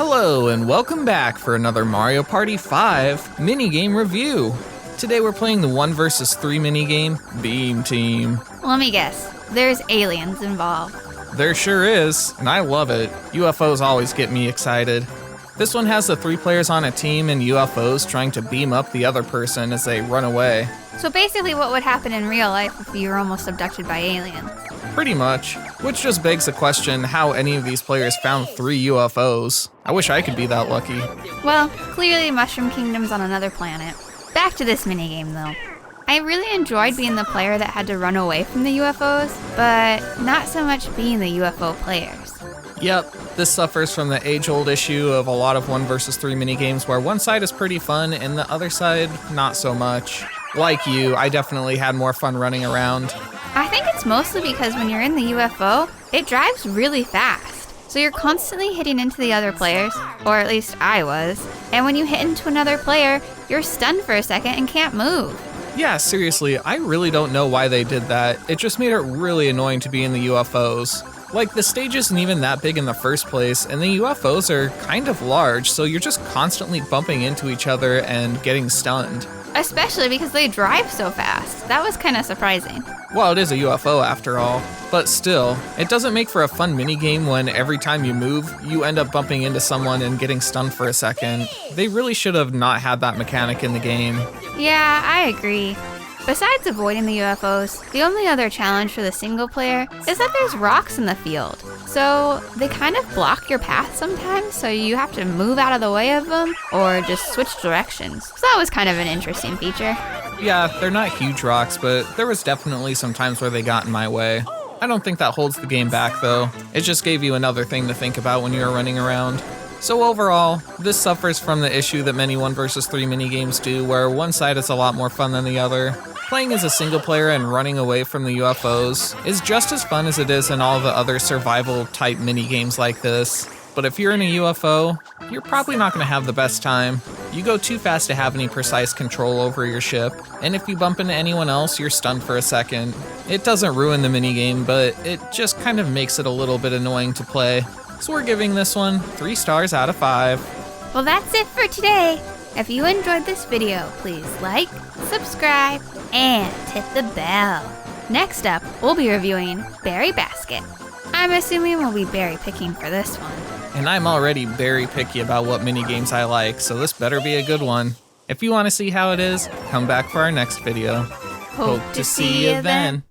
Hello and welcome back for another Mario Party 5 minigame review. Today we're playing the 1 vs 3 minigame, Beam Team. Let me guess, there's aliens involved. There sure is, and I love it. UFOs always get me excited. This one has the 3 players on a team and UFOs trying to beam up the other person as they run away. So basically what would happen in real life if you were almost abducted by aliens. Pretty much, which just begs the question how any of these players found 3 UFOs. I wish I could be that lucky. Well, clearly Mushroom Kingdom's on another planet. Back to this minigame though. I really enjoyed being the player that had to run away from the UFOs, but not so much being the UFO players. Yep, this suffers from the age-old issue of a lot of 1 vs 3 minigames where one side is pretty fun and the other side not so much. Like you, I definitely had more fun running around. I think it's mostly because when you're in the UFO, it drives really fast. So you're constantly hitting into the other players, or at least I was. And when you hit into another player, you're stunned for a second and can't move. Yeah, seriously, I really don't know why they did that. It just made it really annoying to be in the UFOs. Like, the stage isn't even that big in the first place, and the UFOs are kind of large, so you're just constantly bumping into each other and getting stunned. Especially because they drive so fast. That was kind of surprising. Well, it is a UFO after all. But still, it doesn't make for a fun minigame when every time you move, you end up bumping into someone and getting stunned for a second. They really should have not had that mechanic in the game. Yeah, I agree. Besides avoiding the UFOs, the only other challenge for the single player is that there's rocks in the field. So they kind of block your path sometimes, so you have to move out of the way of them or just switch directions. So that was kind of an interesting feature. Yeah, they're not huge rocks, but there was definitely some times where they got in my way. I don't think that holds the game back though. It just gave you another thing to think about when you were running around. So overall, this suffers from the issue that many 1 vs 3 minigames do, where one side is a lot more fun than the other. Playing as a single player and running away from the UFOs is just as fun as it is in all the other survival type minigames like this. But if you're in a UFO, you're probably not going to have the best time. You go too fast to have any precise control over your ship, and if you bump into anyone else, you're stunned for a second. It doesn't ruin the minigame, but it just kind of makes it a little bit annoying to play. So we're giving this one 3 stars out of 5. Well, that's it for today. If you enjoyed this video, please like, subscribe, and hit the bell. Next up, we'll be reviewing Berry Basket. I'm assuming we'll be berry picking for this one. And I'm already very picky about what minigames I like, so this better be a good one. If you want to see how it is, come back for our next video. Hope to see you then.